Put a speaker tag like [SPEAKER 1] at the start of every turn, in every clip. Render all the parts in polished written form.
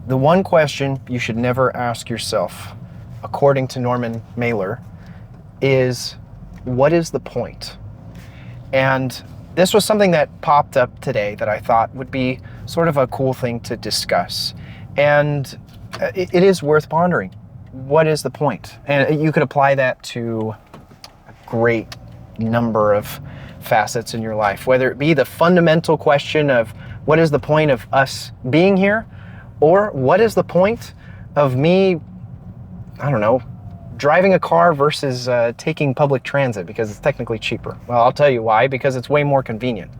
[SPEAKER 1] The one question you should never ask yourself, according to Norman Mailer, is what is the point? And this was something that popped up today that I thought would be sort of a cool thing to discuss. And it is worth pondering. What is the point? And you could apply that to a great number of facets in your life, whether it be the fundamental question of what is the point of us being here, or what is the point of me, I don't know, driving a car versus taking public transit because it's technically cheaper. Well, I'll tell you why, because it's way more convenient,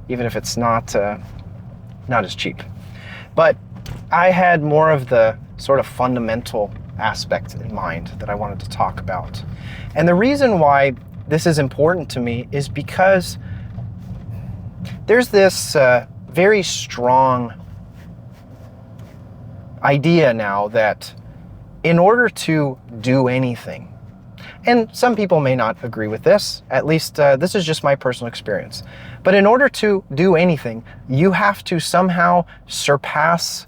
[SPEAKER 1] even if it's not as cheap. But I had more of the sort of fundamental aspect in mind that I wanted to talk about. And the reason why this is important to me is because there's this very strong idea now that in order to do anything, and some people may not agree with this, at least this is just my personal experience, but in order to do anything, you have to somehow surpass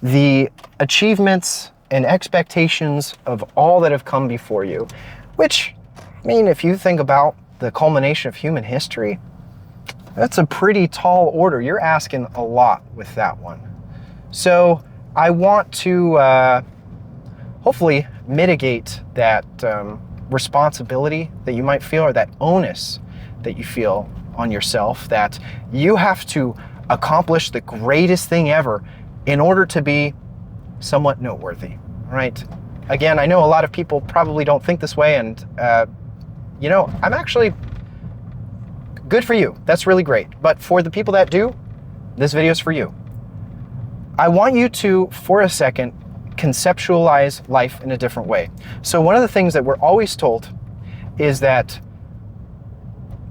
[SPEAKER 1] the achievements and expectations of all that have come before you, which, I mean, if you think about the culmination of human history, that's a pretty tall order. You're asking a lot with that one. So I want to hopefully mitigate that responsibility that you might feel, or that onus that you feel on yourself, that you have to accomplish the greatest thing ever in order to be somewhat noteworthy, right? Again, I know a lot of people probably don't think this way, and I'm actually good for you. That's really great. But for the people that do, this video is for you. I want you to, for a second, conceptualize life in a different way. So one of the things that we're always told is that,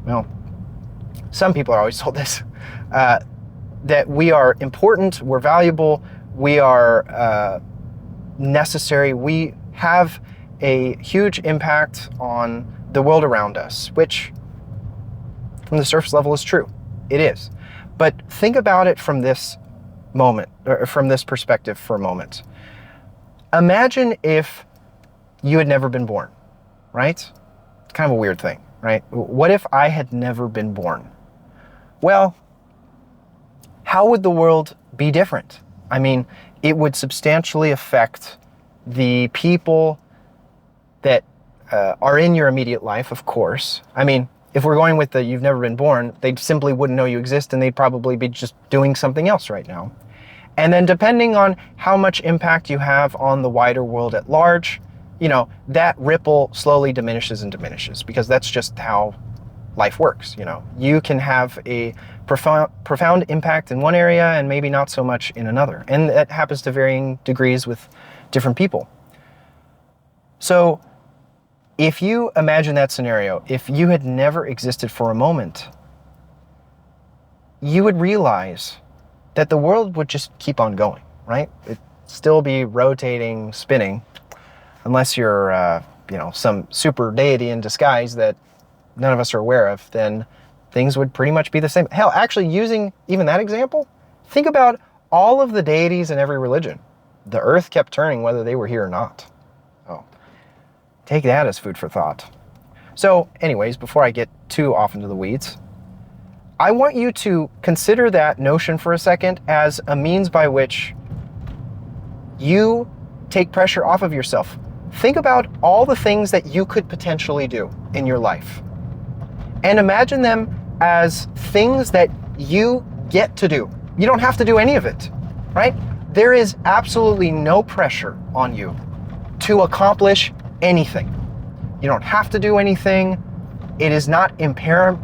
[SPEAKER 1] well, some people are always told this, that we are important, we're valuable, we are necessary, we have a huge impact on the world around us, which from the surface level is true. It is. But think about it from this moment, or from this perspective for a moment. Imagine if you had never been born, right? It's kind of a weird thing, right? What if I had never been born? Well, how would the world be different? I mean, it would substantially affect the people that are in your immediate life, of course. I mean, if we're going with the you've never been born, they simply wouldn't know you exist, and they'd probably be just doing something else right now. And then depending on how much impact you have on the wider world at large, that ripple slowly diminishes and diminishes, because that's just how life works. You can have a profound impact in one area and maybe not so much in another. And that happens to varying degrees with different people. So if you imagine that scenario, if you had never existed for a moment, you would realize that the world would just keep on going, right? It'd still be rotating, spinning, unless you're, some super deity in disguise that none of us are aware of, then things would pretty much be the same. Hell, actually, using even that example, think about all of the deities in every religion. The earth kept turning whether they were here or not. Oh, take that as food for thought. So anyways, before I get too off into the weeds, I want you to consider that notion for a second as a means by which you take pressure off of yourself. Think about all the things that you could potentially do in your life, and imagine them as things that you get to do. You don't have to do any of it, right? There is absolutely no pressure on you to accomplish anything. You don't have to do anything. It is not imperative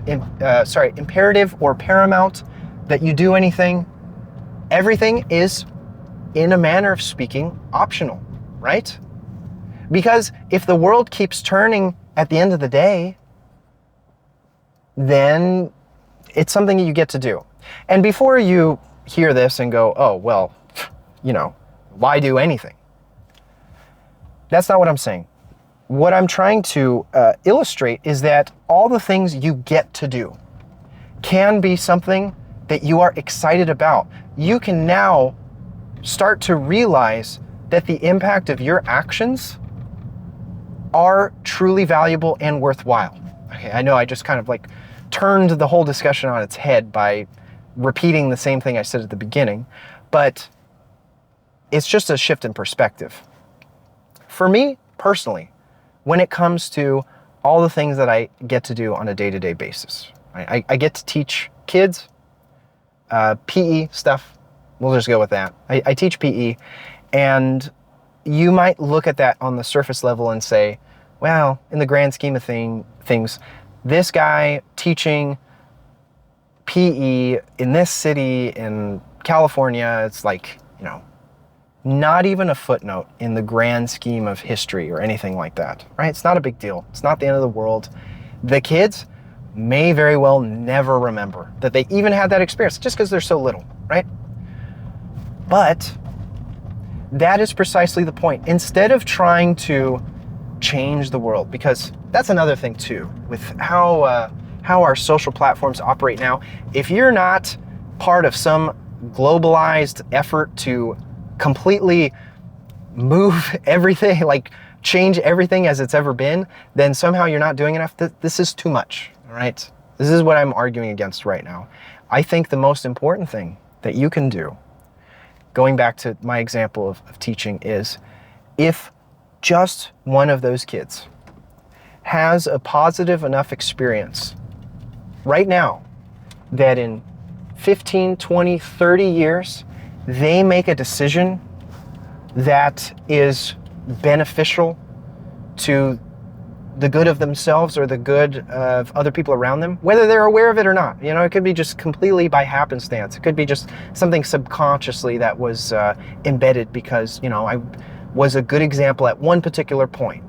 [SPEAKER 1] or paramount that you do anything. Everything is, in a manner of speaking, optional, right? Because if the world keeps turning at the end of the day, then it's something that you get to do. And before you hear this and go, oh, well, why do anything? That's not what I'm saying. What I'm trying to illustrate is that all the things you get to do can be something that you are excited about. You can now start to realize that the impact of your actions are truly valuable and worthwhile. Okay, I know I just kind of like turned the whole discussion on its head by repeating the same thing I said at the beginning, but it's just a shift in perspective. For me, personally, when it comes to all the things that I get to do on a day-to-day basis, I get to teach kids PE stuff. We'll just go with that. I teach PE, and you might look at that on the surface level and say, well, in the grand scheme of things, this guy teaching PE in this city in California, it's like, not even a footnote in the grand scheme of history or anything like that, right? It's not a big deal. It's not the end of the world. The kids may very well never remember that they even had that experience just because they're so little, right? But that is precisely the point. Instead of trying to change the world, because that's another thing too, with how our social platforms operate now. If you're not part of some globalized effort to completely move everything, like change everything as it's ever been, then somehow you're not doing enough. This is too much, all right? This is what I'm arguing against right now. I think the most important thing that you can do, going back to my example of teaching, is if just one of those kids has a positive enough experience right now that in 15, 20, 30 years, they make a decision that is beneficial to the good of themselves or the good of other people around them, whether they're aware of it or not. It could be just completely by happenstance. It could be just something subconsciously that was embedded because, I was a good example at one particular point,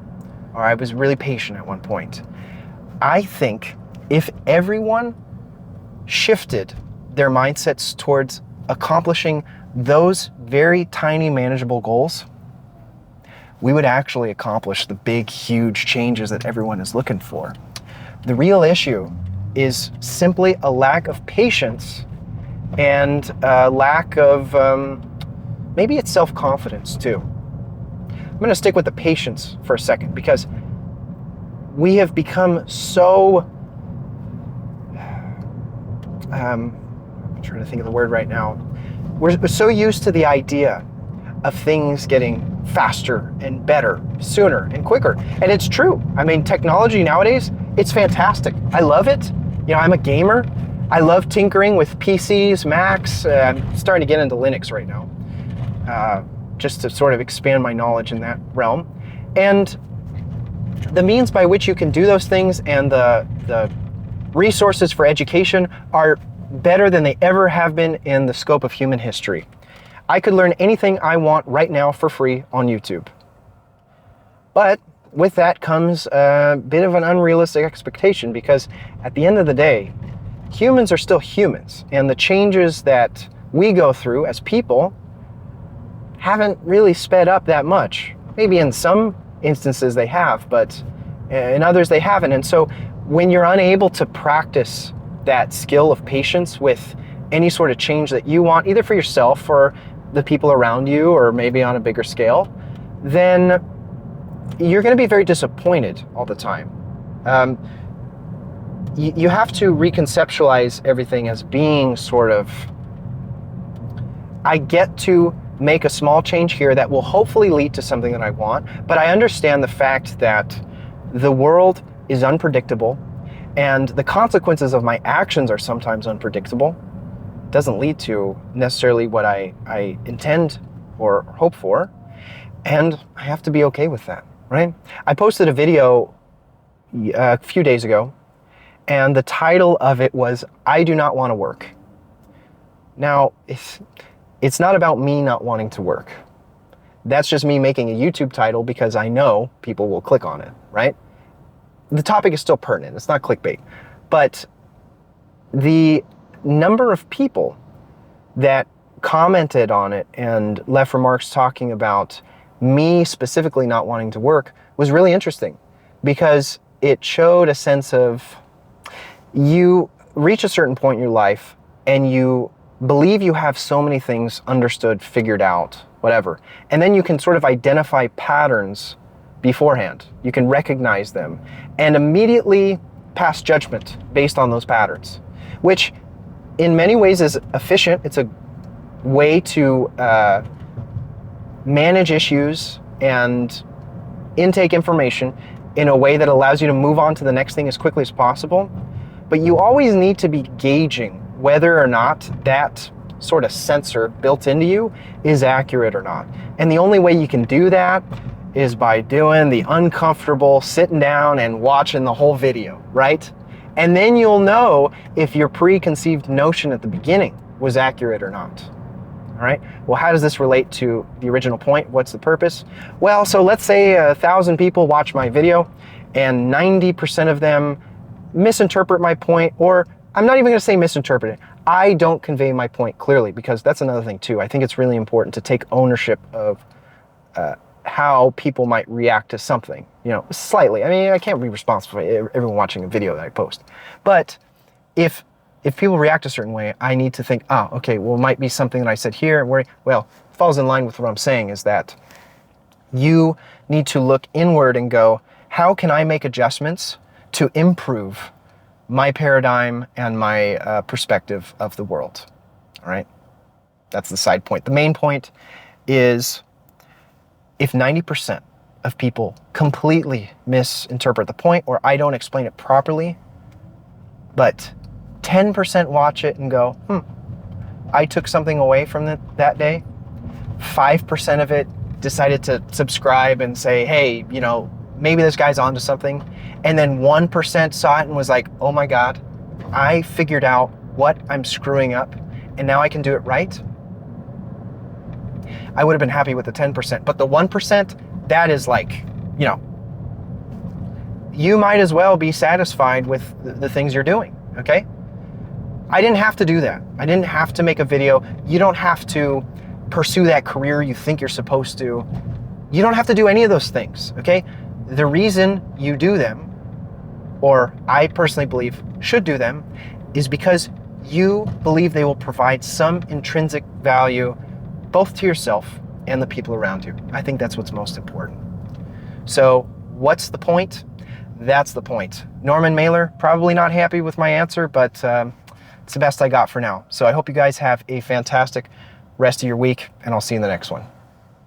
[SPEAKER 1] or I was really patient at one point. I think if everyone shifted their mindsets towards accomplishing those very tiny manageable goals, we would actually accomplish the big, huge changes that everyone is looking for. The real issue is simply a lack of patience and a lack of, maybe it's self-confidence too. I'm going to stick with the patience for a second because we have become so, I'm trying to think of the word right now. We're so used to the idea of things getting faster and better, sooner and quicker. And it's true. I mean, technology nowadays, it's fantastic. I love it. I'm a gamer. I love tinkering with PCs, Macs. I'm starting to get into Linux right now, just to sort of expand my knowledge in that realm. And the means by which you can do those things and the resources for education are better than they ever have been in the scope of human history. I could learn anything I want right now for free on YouTube. But with that comes a bit of an unrealistic expectation because at the end of the day, humans are still humans, and the changes that we go through as people haven't really sped up that much. Maybe in some instances they have, but in others they haven't. And so when you're unable to practice that skill of patience with any sort of change that you want, either for yourself or the people around you, or maybe on a bigger scale, then you're going to be very disappointed all the time. You have to reconceptualize everything as being sort of, I get to make a small change here that will hopefully lead to something that I want, but I understand the fact that the world is unpredictable and the consequences of my actions are sometimes unpredictable. It doesn't lead to necessarily what I intend or hope for, and I have to be okay with that, right? I posted a video a few days ago, and the title of it was, I do not want to work. Now, it's not about me not wanting to work. That's just me making a YouTube title because I know people will click on it, right? The topic is still pertinent. It's not clickbait. But the number of people that commented on it and left remarks talking about me specifically not wanting to work was really interesting because it showed a sense of you reach a certain point in your life and you believe you have so many things understood, figured out, whatever. And then you can sort of identify patterns beforehand. You can recognize them and immediately pass judgment based on those patterns, which in many ways is efficient. It's a way to manage issues and intake information in a way that allows you to move on to the next thing as quickly as possible. But you always need to be gauging whether or not that sort of sensor built into you is accurate or not. And the only way you can do that is by doing the uncomfortable sitting down and watching the whole video, right? And then you'll know if your preconceived notion at the beginning was accurate or not. All right, well, how does this relate to the original point? What's the purpose? Well, so let's say 1,000 people watch my video and 90% of them misinterpret my point, or I'm not even going to say misinterpret it. I don't convey my point clearly, because that's another thing too. I think it's really important to take ownership of how people might react to something, you know, slightly. I mean, I can't be responsible for everyone watching a video that I post. But if people react a certain way, I need to think, oh, okay, well, it might be something that I said here, where, well, falls in line with what I'm saying, is that you need to look inward and go, how can I make adjustments to improve my paradigm and my perspective of the world? All right, that's the side point. The main point is, if 90% of people completely misinterpret the point, or I don't explain it properly, but 10% watch it and go, I took something away from that day. 5% of it decided to subscribe and say, hey, you know, maybe this guy's onto something. And then 1% saw it and was like, oh my God, I figured out what I'm screwing up and now I can do it right. I would have been happy with the 10%, but the 1%, that is like, you know, you might as well be satisfied with the things you're doing, okay? I didn't have to do that. I didn't have to make a video. You don't have to pursue that career you think you're supposed to. You don't have to do any of those things, okay? The reason you do them, or I personally believe should do them, is because you believe they will provide some intrinsic value both to yourself and the people around you. I think that's what's most important. So what's the point? That's the point. Norman Mailer, probably not happy with my answer, but it's the best I got for now. So I hope you guys have a fantastic rest of your week, and I'll see you in the next one.